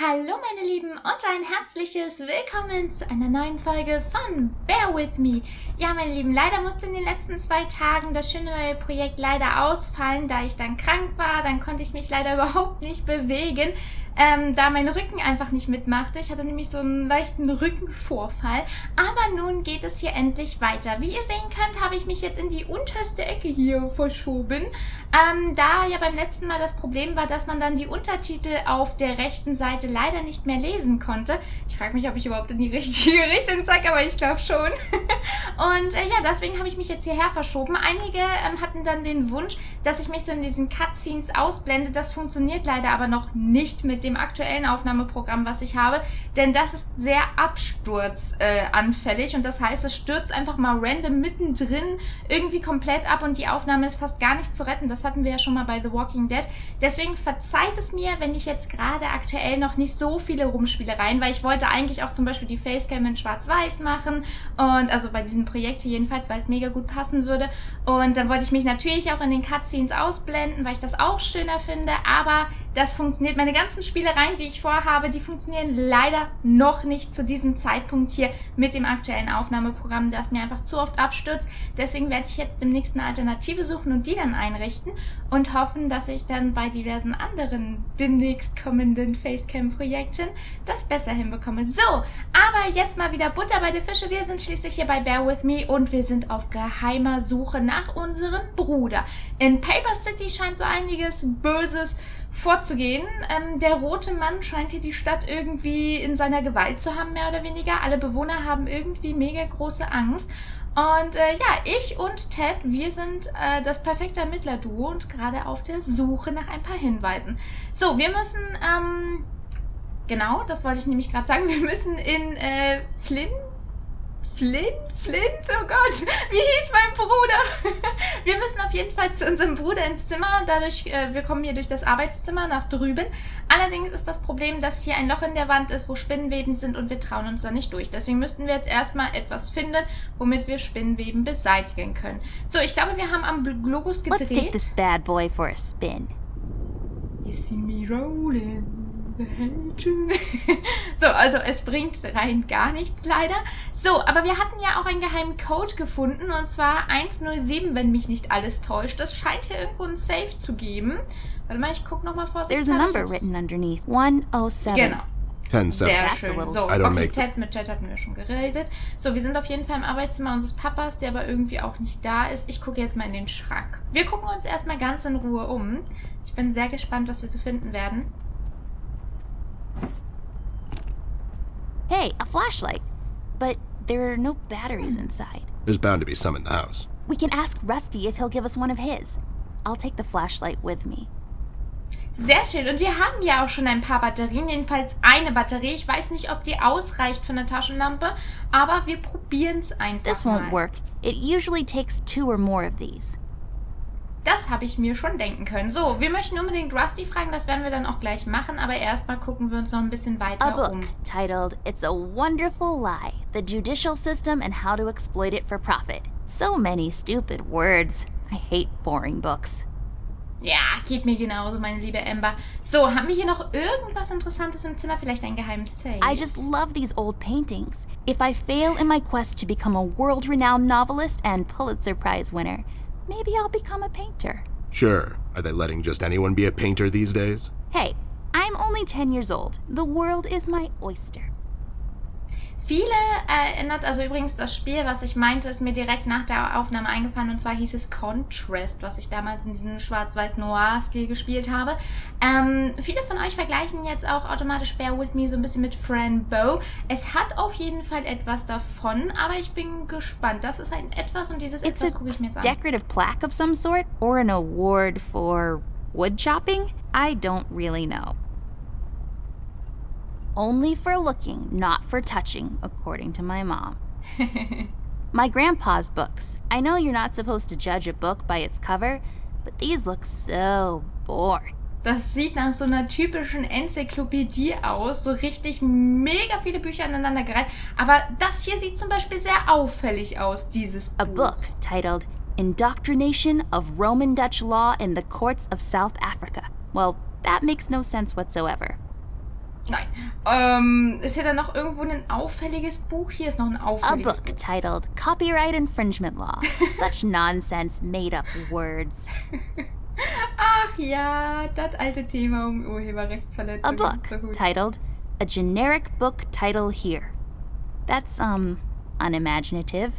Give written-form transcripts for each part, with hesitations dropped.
Hallo meine Lieben und ein herzliches Willkommen zu einer neuen Folge von Bear With Me. Ja meine Lieben, leider musste in den letzten 2 Tagen das schöne neue Projekt leider ausfallen, da ich dann krank war. Dann konnte ich mich leider überhaupt nicht bewegen, da mein Rücken einfach nicht mitmachte. Ich hatte nämlich so einen leichten Rückenvorfall. Aber nun geht es hier endlich weiter. Wie ihr sehen könnt, habe ich mich jetzt in die unterste Ecke hier verschoben. Da ja beim letzten Mal das Problem war, dass man dann die Untertitel auf der rechten Seite leider nicht mehr lesen konnte. Ich frage mich, ob ich überhaupt in die richtige Richtung zeige, aber ich glaube schon. Und ja, deswegen habe ich mich jetzt hierher verschoben. Einige hatten dann den Wunsch, dass ich mich so in diesen Cutscenes ausblende. Das funktioniert leider aber noch nicht mit dem aktuellen Aufnahmeprogramm, was ich habe, denn das ist sehr absturzanfällig und das heißt, es stürzt einfach mal random mittendrin irgendwie komplett ab und die Aufnahme ist fast gar nicht zu retten. Das hatten wir ja schon mal bei The Walking Dead. Deswegen verzeiht es mir, wenn ich jetzt gerade aktuell noch nicht so viele Rumspielereien, weil ich wollte eigentlich auch zum Beispiel die Facecam in Schwarz-Weiß machen und also bei diesem Projekt hier jedenfalls, weil es mega gut passen würde, und dann wollte ich mich natürlich auch in den Cutscenes ausblenden, weil ich das auch schöner finde, aber das funktioniert. Meine ganzen Spielereien, die ich vorhabe, die funktionieren leider noch nicht zu diesem Zeitpunkt hier mit dem aktuellen Aufnahmeprogramm, das mir einfach zu oft abstürzt. Deswegen werde ich jetzt demnächst eine Alternative suchen und die dann einrichten und hoffen, dass ich dann bei diversen anderen demnächst kommenden Facecam-Projekten das besser hinbekomme. So, aber jetzt mal wieder Butter bei der Fische. Wir sind schließlich hier bei Bear With Me und wir sind auf geheimer Suche nach unserem Bruder. In Paper City scheint so einiges Böses vorzugehen. Der rote Mann scheint hier die Stadt irgendwie in seiner Gewalt zu haben, mehr oder weniger. Alle Bewohner haben irgendwie mega große Angst. Und ja, ich und Ted, wir sind das perfekte Ermittlerduo und gerade auf der Suche nach ein paar Hinweisen. So, wir müssen, genau, das wollte ich nämlich gerade sagen, wir müssen in Flint, oh Gott, wie hieß mein Bruder? Wir müssen auf jeden Fall zu unserem Bruder ins Zimmer, wir kommen hier durch das Arbeitszimmer nach drüben. Allerdings ist das Problem, dass hier ein Loch in der Wand ist, wo Spinnenweben sind und wir trauen uns da nicht durch. Deswegen müssten wir jetzt erstmal etwas finden, womit wir Spinnenweben beseitigen können. So, ich glaube, wir haben am Globus gedreht. Let's take this bad boy for a spin. You see me rolling. So, also es bringt rein gar nichts leider. So, aber wir hatten ja auch einen geheimen Code gefunden und zwar 107, wenn mich nicht alles täuscht. Das scheint hier irgendwo ein Safe zu geben. Warte mal, ich gucke nochmal vorsichtig. There's a number written underneath. 107. Genau. 10-7. Sehr schön. So, I don't okay, make mit Ted hatten wir schon geredet. So, wir sind auf jeden Fall im Arbeitszimmer unseres Papas, der aber irgendwie auch nicht da ist. Ich gucke jetzt mal in den Schrank. Wir gucken uns erstmal ganz in Ruhe um. Ich bin sehr gespannt, was wir so finden werden. Hey, a flashlight. But there are no batteries inside. There's bound to be some in the house. We can ask Rusty if he'll give us one of his. I'll take the flashlight with me. Sehr schön. Und wir haben ja auch schon ein paar Batterien, jedenfalls eine Batterie. Ich weiß nicht, ob die ausreicht für eine Taschenlampe, aber wir probieren es einfach This mal. won't work. It usually takes 2 or more of these. Das habe ich mir schon denken können. So, wir möchten unbedingt Rusty fragen, das werden wir dann auch gleich machen, aber erstmal gucken wir uns noch ein bisschen A weiter book um. titled It's a Wonderful Lie, The Judicial System and How to Exploit It for Profit. So many stupid words. I hate boring books. Ja, geht mir genauso, meine liebe Amber. So, haben wir hier noch irgendwas Interessantes im Zimmer? Vielleicht ein geheimes Safe? I just love these old paintings. If I fail in my quest to become a world-renowned novelist and Pulitzer Prize winner, maybe I'll become a painter. Sure. Are they letting just anyone be a painter these days? Hey, I'm only 10 years old. The world is my oyster. Viele erinnert, also übrigens das Spiel, was ich meinte, ist mir direkt nach der Aufnahme eingefallen und zwar hieß es Contrast, was ich damals in diesem Schwarz-Weiß-Noir-Stil gespielt habe. Viele von euch vergleichen jetzt auch automatisch Bear With Me so ein bisschen mit Frambo. Es hat auf jeden Fall etwas davon, aber ich bin gespannt. Das ist ein Etwas und dieses It's Etwas a gucke ich mir jetzt an. decorative plaque of some sort or an award for wood chopping? I don't really know. Only for looking, not for touching, according to my mom. My grandpa's books. I know you're not supposed to judge a book by its cover, but these look so boring. Das sieht nach so einer typischen Enzyklopädie aus, so richtig mega viele Bücher aneinandergereiht. Aber das hier sieht zum Beispiel sehr auffällig aus, dieses Buch. A book titled Indoctrination of Roman Dutch Law in the Courts of South Africa. Well, that makes no sense whatsoever. Nein. Ist hier dann noch irgendwo ein auffälliges Buch? Hier ist noch ein A auffälliges book Buch. titled Copyright Infringement Law. Such nonsense, made-up words. Ach ja, das alte Thema Urheberrechtsverletzung. A book So gut. titled A Generic Book Title Here. That's, unimaginative.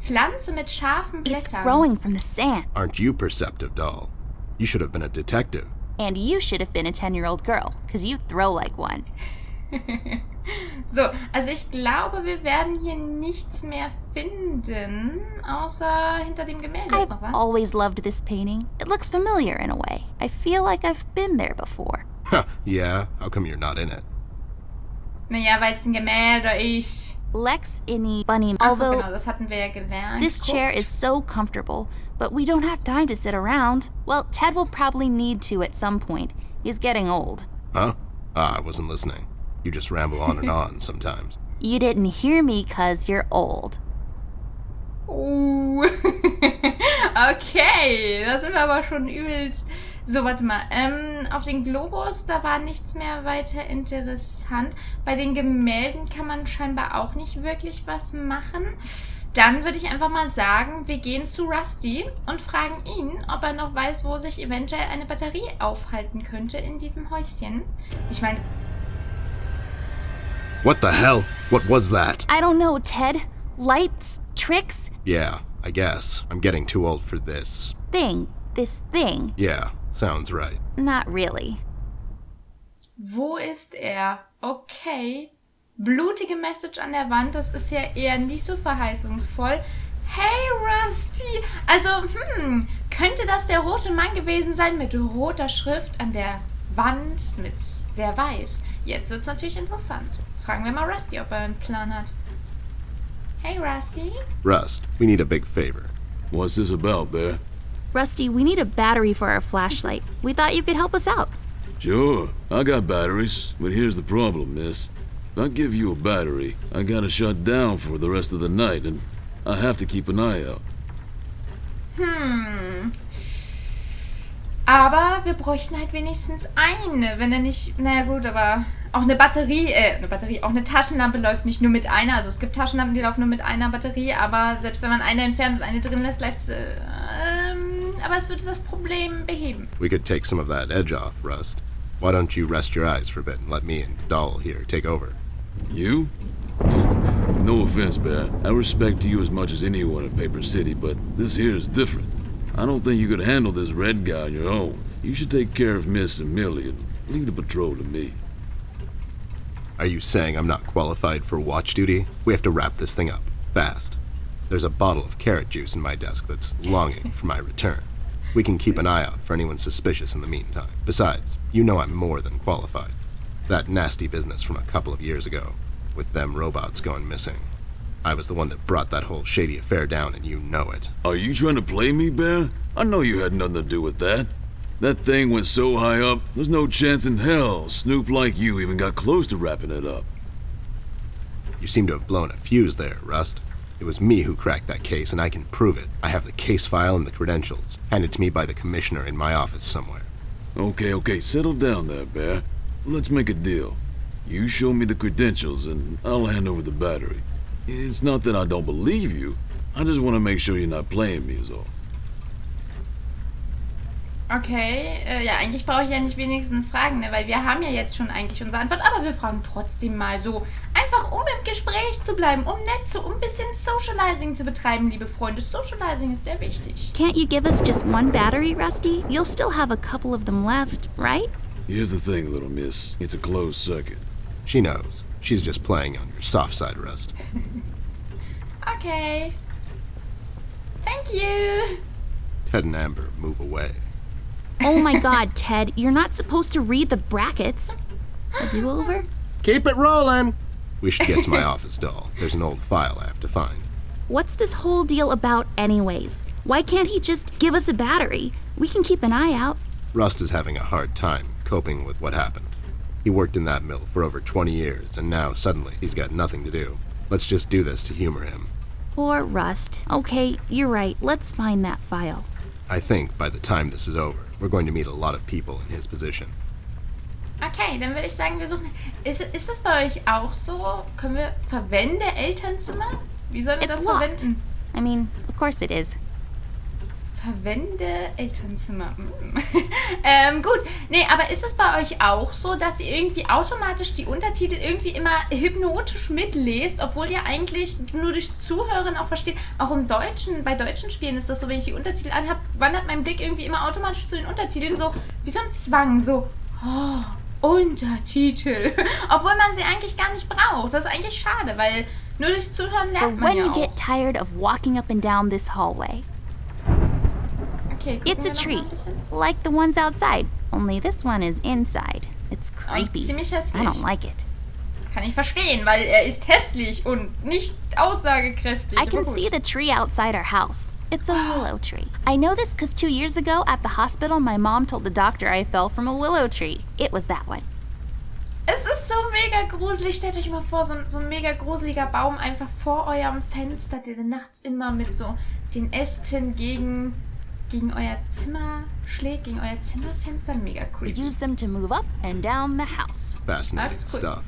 Pflanze mit scharfen It's Blättern. growing from the sand. Aren't you perceptive, doll? You should have been a detective. And you should have been a 10-year-old girl, because you throw like one. So, also ich glaube, wir werden hier nichts mehr finden, außer hinter dem Gemälde ist I've noch was. always loved this painting. It looks familiar in a way. I feel like I've been there before. Huh, yeah? How come you're not in it? Naja, weil es ein Gemälde ist. Lex inni bunny. Achso, Although genau, das hatten wir ja gelernt. this chair is so comfortable, but we don't have time to sit around. Well, Ted will probably need to at some point. He's getting old. Huh? I wasn't listening. You just ramble on and on sometimes. You didn't hear me 'cause you're old. Okay, da sind wir aber schon übelst. So, warte mal. Auf den Globus, da war nichts mehr weiter interessant. Bei den Gemälden kann man scheinbar auch nicht wirklich was machen. Dann würde ich einfach mal sagen, wir gehen zu Rusty und fragen ihn, ob er noch weiß, wo sich eventuell eine Batterie aufhalten könnte in diesem Häuschen. Ich meine, What the hell? What was that? I don't know, Ted. Lights? Tricks? Yeah, I guess. I'm getting too old for this. This thing. Yeah, sounds right. Not really. wo ist er? Okay. Blutige Message an der Wand, das ist ja eher nicht so verheißungsvoll. Hey, Rusty! Also, könnte das der rote Mann gewesen sein mit roter Schrift an der Wand mit, wer weiß. Jetzt wird's natürlich interessant. Fragen wir mal Rusty, ob er einen Plan hat. Hey, Rusty? Rust, we need a big favor. What's this about, Bear? Rusty, we need a battery for our flashlight. We thought you could help us out. Sure, I got batteries, but here's the problem, miss. If I give you a battery, I gotta shut down for the rest of the night, and I have to keep an eye out. Aber wir bräuchten halt wenigstens eine, wenn er nicht, naja gut, aber auch eine Batterie, auch eine Taschenlampe läuft nicht nur mit einer, also es gibt Taschenlampen, die laufen nur mit einer Batterie, aber selbst wenn man eine entfernt und eine drin lässt, läuft aber es würde das Problem beheben. We could take some of that edge off, Rust. Why don't you rest your eyes for a bit and let me and Doll here take over? You? No offense, Bear. I respect you as much as anyone in Paper City, but this here is different. I don't think you could handle this red guy on your own. You should take care of Miss Amelia and leave the patrol to me. Are you saying I'm not qualified for watch duty? We have to wrap this thing up, fast. There's a bottle of carrot juice in my desk that's longing for my return. We can keep an eye out for anyone suspicious in the meantime. Besides, you know I'm more than qualified. That nasty business from a couple of years ago, with them robots going missing. I was the one that brought that whole shady affair down, and you know it. Are you trying to play me, Bear? I know you had nothing to do with that. That thing went so high up, there's no chance in hell Snoop like you even got close to wrapping it up. You seem to have blown a fuse there, Rust. It was me who cracked that case, and I can prove it. I have the case file and the credentials, handed to me by the commissioner in my office somewhere. Okay, settle down there, Bear. Let's make a deal. You show me the credentials, and I'll hand over the battery. It's not that I don't believe you. I just want to make sure you're not playing me is all. Okay, ja, eigentlich brauche ich ja nicht wenigstens fragen, ne? Weil wir haben ja jetzt schon eigentlich unsere Antwort, aber wir fragen trotzdem mal so, einfach um im Gespräch zu bleiben, um ein bisschen Socializing zu betreiben, liebe Freunde. Socializing ist sehr wichtig. Can't you give us just one battery, Rusty? You'll still have a couple of them left, right? Here's the thing, little miss. It's a closed circuit. She knows. She's just playing on your soft side, Rust. Okay. Thank you. Ted and Amber move away. Oh my god, Ted, you're not supposed to read the brackets. A do-over? Keep it rolling! We should get to my office, Doll. There's an old file I have to find. What's this whole deal about anyways? Why can't he just give us a battery? We can keep an eye out. Rust is having a hard time coping with what happened. He worked in that mill for over 20 years, and now suddenly he's got nothing to do. Let's just do this to humor him. Poor Rust. Okay, you're right. Let's find that file. I think by the time this is over, we're going to meet a lot of people in his position. Okay, dann würde ich sagen, wir suchen... Ist das bei euch auch so? Können wir verwende Elternzimmer? Wie sollen wir It's das locked. verwenden? I mean, of course it is. Verwende Elternzimmer. Gut. Nee, aber ist es bei euch auch so, dass ihr irgendwie automatisch die Untertitel irgendwie immer hypnotisch mitlest, obwohl ihr eigentlich nur durch Zuhören auch versteht? Auch im Deutschen, bei deutschen Spielen ist das so, wenn ich die Untertitel anhab, wandert mein Blick irgendwie immer automatisch zu den Untertiteln, so wie so ein Zwang, so, oh, Untertitel. Obwohl man sie eigentlich gar nicht braucht. Das ist eigentlich schade, weil nur durch Zuhören For lernt man when ja you auch. get tired of walking up and down this hallway. Okay, gucken It's wir a noch mal tree, ein bisschen. like the ones outside, only this one is inside. It's creepy. ziemlich I hässlich. don't like it. Kann ich verstehen, weil er ist hässlich und nicht aussagekräftig. I aber can gut. see the tree outside our house. It's a willow tree. I know this because 2 years ago at the hospital, my mom told the doctor I fell from a willow tree. It was that one. Es ist so mega gruselig. Stellt euch mal vor, so ein mega gruseliger Baum einfach vor eurem Fenster, der dann nachts immer mit so den Ästen gegen euer Zimmer schlägt, gegen euer Zimmerfenster. Mega We creepy. use them to move up and down the house. Fascinating That's cool. stuff.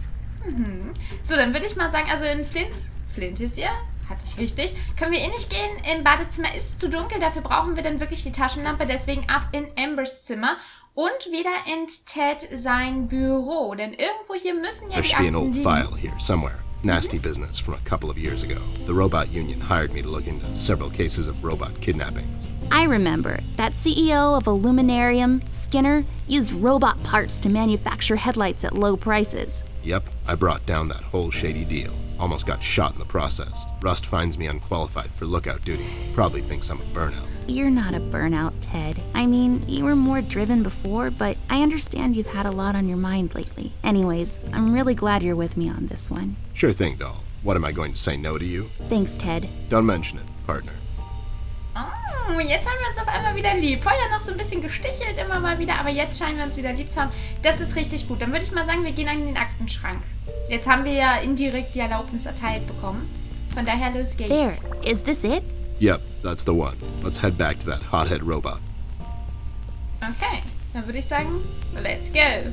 So, dann würde ich mal sagen, also in Flint ist ja, hatte ich richtig, können wir eh nicht gehen. Im Badezimmer ist es zu dunkel, dafür brauchen wir dann wirklich die Taschenlampe, deswegen ab in Ambers Zimmer und wieder in Ted sein Büro, denn irgendwo hier müssen ja There die should be an Akten old liegen. file here somewhere. Nasty business from a couple of years ago. The robot union hired me to look into several cases of robot kidnappings. I remember that CEO of Illuminarium, Skinner, used robot parts to manufacture headlights at low prices. Yep, I brought down that whole shady deal. Almost got shot in the process. Rust finds me unqualified for lookout duty. Probably thinks I'm a burnout. You're not a burnout, Ted. I mean, you were more driven before, but I understand you've had a lot on your mind lately. Anyways, I'm really glad you're with me on this one. Sure thing, doll. What am I going to say no to you? Thanks, Ted. Don't mention it, partner. Oh, jetzt haben wir uns auf einmal wieder lieb. Vorher noch so ein bisschen gestichelt immer mal wieder, aber jetzt scheinen wir uns wieder lieb zu haben. Das ist richtig gut. Dann würde ich mal sagen, wir gehen an den Aktenschrank. Jetzt haben wir ja indirekt die Erlaubnis erteilt bekommen. Von daher los geht's. There, is this it? Yep, that's the one. Let's head back to that hothead robot. Okay, dann würde ich sagen, let's go.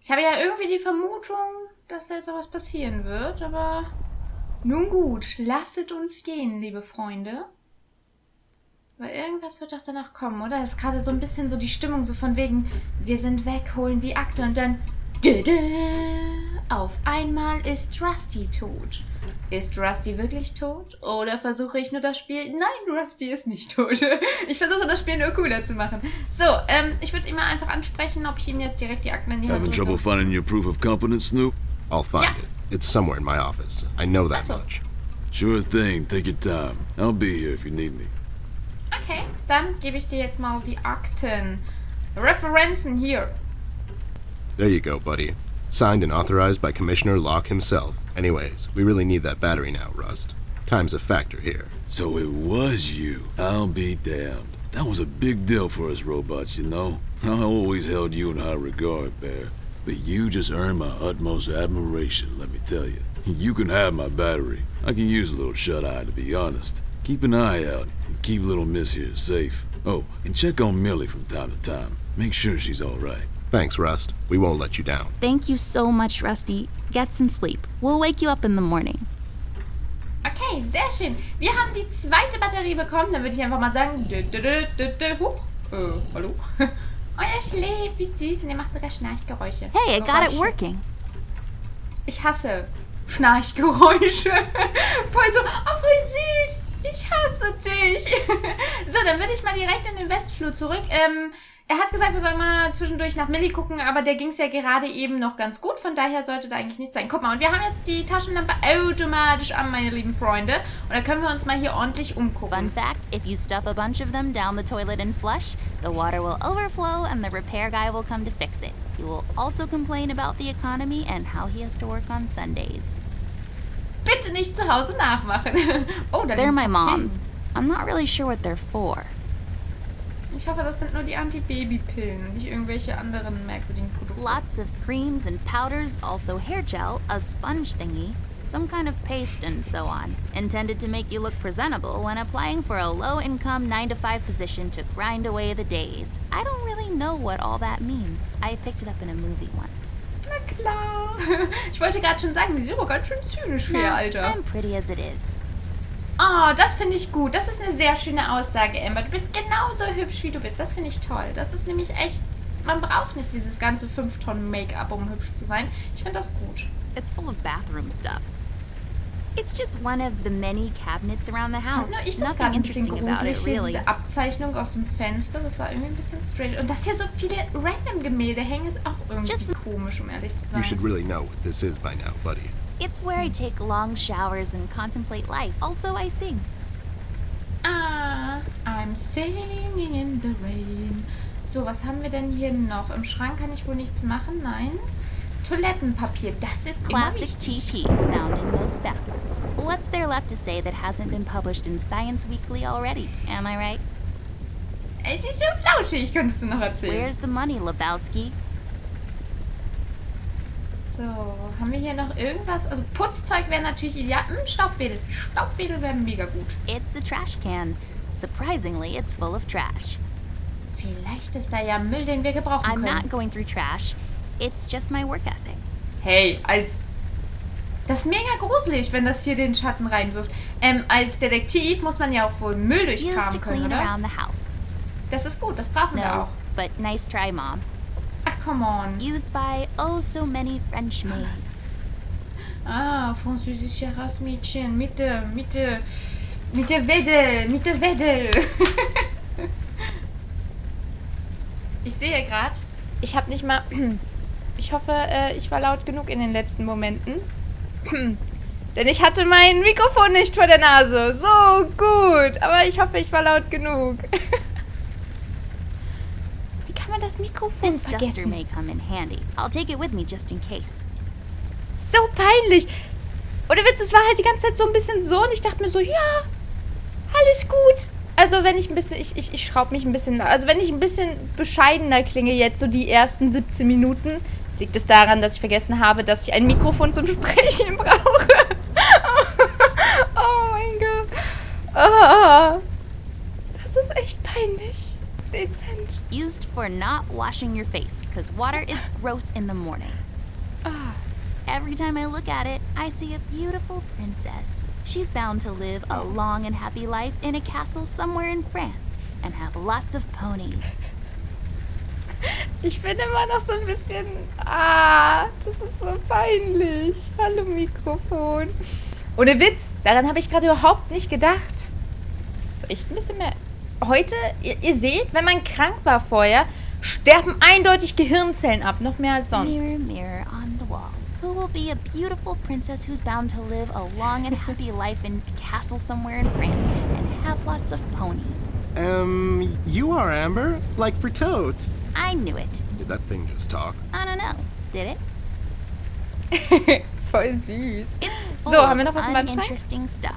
Ich habe ja irgendwie die Vermutung, dass da jetzt auch was passieren wird, aber nun gut, lasset uns gehen, liebe Freunde. Aber irgendwas wird doch danach kommen, oder? Das ist gerade so ein bisschen so die Stimmung, so von wegen, wir sind weg, holen die Akte und dann auf einmal ist Rusty tot. Ist Rusty wirklich tot? Oder versuche ich nur das Spiel... Nein, Rusty ist nicht tot. Ich versuche das Spiel nur cooler zu machen. So, ich würde ihn mal einfach ansprechen, ob ich ihm jetzt direkt die Akten in die Hand Having trouble drücke. finding your proof of competence, Snoop? I'll find Yeah. it. It's somewhere in my office. I know that Awesome. much. Sure thing, take your time. I'll be here if you need me. Okay, dann gebe ich dir jetzt mal die Akten. Referenzen hier. There you go, buddy. Signed and authorized by Commissioner Locke himself. Anyways, we really need that battery now, Rust. Time's a factor here. So it was you. I'll be damned. That was a big deal for us robots, you know? I always held you in high regard, Bear. But you just earned my utmost admiration, let me tell you. You can have my battery. I can use a little shut-eye, to be honest. Keep an eye out and keep little Miss here safe. Oh, and check on Millie from time to time. Make sure she's all right. Thanks, Rust. We won't let you down. Thank you so much, Rusty. Get some sleep. We'll wake you up in the morning. Okay, sehr schön. Wir haben die zweite Batterie bekommen. Dann würde ich einfach mal sagen... Huch. Hallo? Oh, er schläft. Wie süß. Und er macht sogar Schnarchgeräusche. Hey, I got it Geräusche. working. Ich hasse Schnarchgeräusche. Voll so, oh, voll süß. Ich hasse dich. So, dann würde ich mal direkt in den Westflur zurück. Er hat gesagt, wir sollen mal zwischendurch nach Millie gucken, aber der ging es ja gerade eben noch ganz gut. Von daher sollte da eigentlich nichts sein. Guck mal, und wir haben jetzt die Taschenlampe automatisch an, meine lieben Freunde. Und da können wir uns mal hier ordentlich umgucken. Fun fact, if you stuff a bunch of them down the toilet and flush, the water will overflow and the repair guy will come to fix it. He will also complain about the economy and how he has to work on Sundays. Bitte nicht zu Hause nachmachen. Oh, da They're liegen my Pillen. mom's. I'm not really sure what they're for. Ich hoffe, das sind nur die Anti-Baby-Pillen und nicht irgendwelche anderen merkwürdigen Produkte. Lots of creams and powders, also hair gel, a sponge thingy. some kind of paste and so on, intended to make you look presentable when applying for a low-income 9-to-5 position to grind away the days. I don't really know what all that means. I picked it up in a movie once. Na klar. Ich wollte gerade schon sagen, die sind aber ganz schön zynisch für ihr Alter. I'm pretty as it is. Oh, das finde ich gut. Das ist eine sehr schöne Aussage, Amber. Du bist genauso hübsch, wie du bist. Das finde ich toll. Das ist nämlich echt... Man braucht nicht dieses ganze 5 Tonnen Make-up, um hübsch zu sein. Ich finde das gut. It's full of bathroom stuff. It's just one of the many cabinets around the house. Nur ich das Nothing gerade ein bisschen interesting about gruselig it, hier, really. diese Abzeichnung aus dem Fenster, das war irgendwie ein bisschen strange. Und dass hier so viele random Gemälde hängen, ist auch irgendwie komisch, um ehrlich zu sein. You should really know what this is by now, buddy. It's where I take long showers and contemplate life. Also, I sing. Ah, I'm singing in the rain. So, was haben wir denn hier noch? Im Schrank kann ich wohl nichts machen, nein. Toilettenpapier, das ist Classic immer wichtig. TP, found in most bathrooms. What's there left to say that hasn't been published in Science Weekly already? Am I right? Es ist so flauschig, könntest du noch erzählen. Where's the money, Lebowski? So, haben wir hier noch irgendwas? Also Putzzeug wäre natürlich ideal. Staubwedel. Staubwedel wäre mega gut. It's a trash can. Surprisingly, it's full of trash. Vielleicht ist da ja Müll, den wir gebrauchen I'm können. not going through trash. It's just my work ethic. Hey, das ist mega gruselig, wenn das hier den Schatten reinwirft. Als Detektiv muss man ja auch wohl Müll Used to durchkramen können, clean oder? around the house. Das ist gut, das brauchen wir No, auch. but nice try, Mom. Ach, come on. Used by oh so many French maids. Ah, französisches Mädchen mit der Wedel. Ich sehe gerade, ich habe nicht mal... Ich hoffe, ich war laut genug in den letzten Momenten. Denn ich hatte mein Mikrofon nicht vor der Nase. So gut. Aber ich hoffe, ich war laut genug. Wie kann man das Mikrofon This duster vergessen? may come in handy. I'll take it with me just in case. So peinlich. Ohne Witz, es war halt die ganze Zeit so ein bisschen so und ich dachte mir so, ja, alles gut. Also wenn ich ein bisschen, ich schraube mich ein bisschen, also wenn ich ein bisschen bescheidener klinge jetzt, so die ersten 17 Minuten, liegt es daran, dass ich vergessen habe, dass ich ein Mikrofon zum Sprechen brauche. Oh mein Gott. Oh, das ist echt peinlich. Dezent. Used for not washing your face, because water is gross in the morning. Every time I look at it, I see a beautiful princess. She's bound to live a long and happy life in a castle somewhere in France and have lots of ponies. Ich bin immer noch so ein bisschen... das ist so peinlich. Hallo Mikrofon. Ohne Witz, daran habe ich gerade überhaupt nicht gedacht. Das ist echt ein bisschen mehr... Heute, ihr seht, wenn man krank war vorher, sterben eindeutig Gehirnzellen ab. Noch mehr als sonst. Mirror, mirror on the wall. Who will be a beautiful princess who's bound to live a long and happy life in a castle somewhere in France and have lots of ponies? You are Amber? Like for toads. I knew it. Did that thing just talk? I don't know. Did it? Voll süß. It's full So, haben wir noch of was im Wandschrank? uninteresting stuff.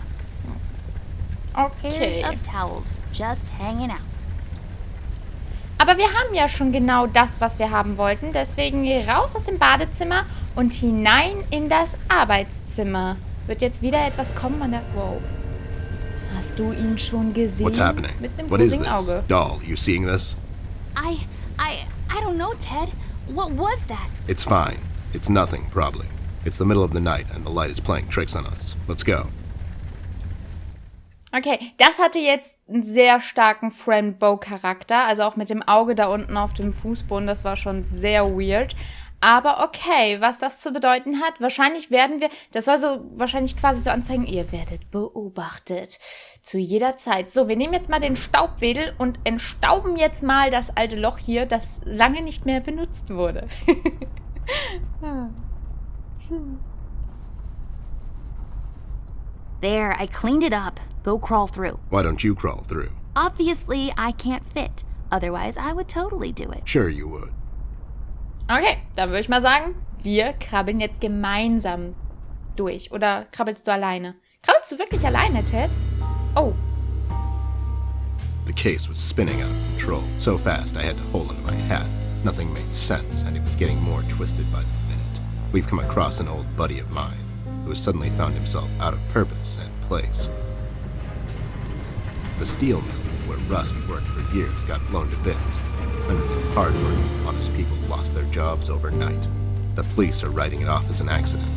Okay. Pairs of towels just hanging out. Aber wir haben ja schon genau das, was wir haben wollten. Deswegen raus aus dem Badezimmer und hinein in das Arbeitszimmer. Wird jetzt wieder etwas kommen an der... Wow. Hast du ihn schon gesehen? What's happening? Mit einem What is gruseligen this? Auge. Doll, you seeing this? I don't know, Ted. What was that? It's fine. It's nothing, probably. It's the middle of the night and the light is playing tricks on us. Let's go. Okay, das hatte jetzt einen sehr starken Friend-Bow-Charakter. Also auch mit dem Auge da unten auf dem Fußboden. Das war schon sehr weird. Aber okay, was das zu bedeuten hat, wahrscheinlich werden wir, das soll so wahrscheinlich quasi so anzeigen, ihr werdet beobachtet. Zu jeder Zeit. So, wir nehmen jetzt mal den Staubwedel und entstauben jetzt mal das alte Loch hier, das lange nicht mehr benutzt wurde. There, I cleaned it up. Go crawl through. Why don't you crawl through? Obviously, I can't fit. Otherwise, I would totally do it. Sure you would. Okay, dann würde ich mal sagen, wir krabbeln jetzt gemeinsam durch. Oder krabbelst du alleine? Krabbelst du wirklich alleine, Ted? Oh. The case was spinning out of control, so fast I had to hold onto my hat. Nothing made sense, and it was getting more twisted by the minute. We've come across an old buddy of mine, who suddenly found himself out of purpose and place. The steel mill where Rust worked for years got blown to bits. Hundreds of hard-working, honest people lost their jobs overnight. The police are writing it off as an accident.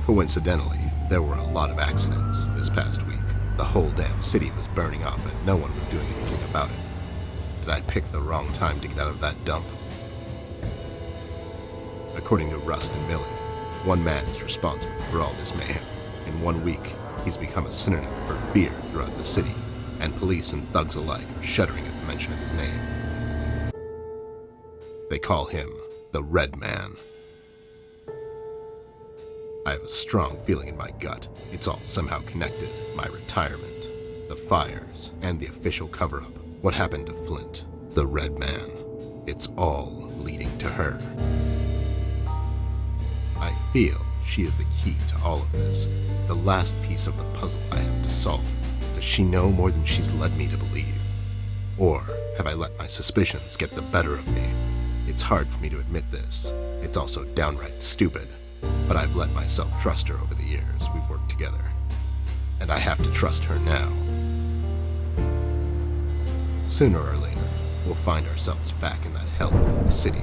Coincidentally, there were a lot of accidents this past week. The whole damn city was burning up and no one was doing anything about it. Did I pick the wrong time to get out of that dump? According to Rust and Millie, one man is responsible for all this mayhem. In 1 week, he's become a synonym for fear throughout the city, and police and thugs alike are shuddering at the mention of his name. They call him the Red Man. I have a strong feeling in my gut. It's all somehow connected. My retirement, the fires, and the official cover-up. What happened to Flint, the Red Man. It's all leading to her. I feel she is the key to all of this. The last piece of the puzzle I have to solve. Does she know more than she's led me to believe? Or have I let my suspicions get the better of me? It's hard for me to admit this. It's also downright stupid. But I've let myself trust her over the years we've worked together. And I have to trust her now. Sooner or later, we'll find ourselves back in that hellhole of a city.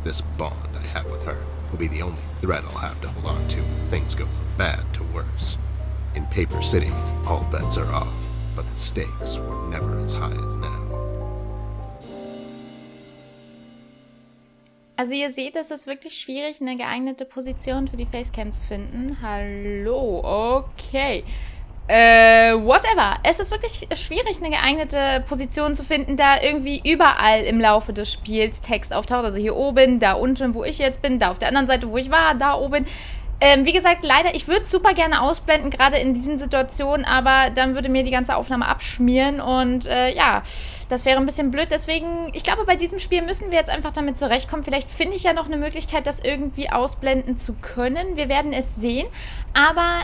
This bond I have with her will be the only thread I'll have to hold on to when things go from bad to worse. In Paper City, all bets are off, but the stakes were never as high as now. Also ihr seht, es ist wirklich schwierig, eine geeignete Position für die Facecam zu finden. Hallo, okay. Whatever. Es ist wirklich schwierig, eine geeignete Position zu finden, da irgendwie überall im Laufe des Spiels Text auftaucht. Also hier oben, da unten, wo ich jetzt bin, da auf der anderen Seite, wo ich war, da oben. Wie gesagt, leider, ich würde es super gerne ausblenden, gerade in diesen Situationen, aber dann würde mir die ganze Aufnahme abschmieren und ja, das wäre ein bisschen blöd. Deswegen, ich glaube, bei diesem Spiel müssen wir jetzt einfach damit zurechtkommen. Vielleicht finde ich ja noch eine Möglichkeit, das irgendwie ausblenden zu können. Wir werden es sehen. Aber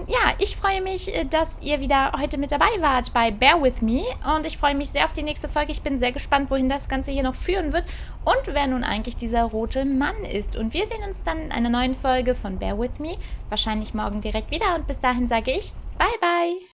ja, ich freue mich, dass ihr wieder heute mit dabei wart bei Bear With Me und ich freue mich sehr auf die nächste Folge. Ich bin sehr gespannt, wohin das Ganze hier noch führen wird und wer nun eigentlich dieser rote Mann ist. Und wir sehen uns dann in einer neuen Folge von Bear With Me, wahrscheinlich morgen direkt wieder und bis dahin sage ich Bye Bye!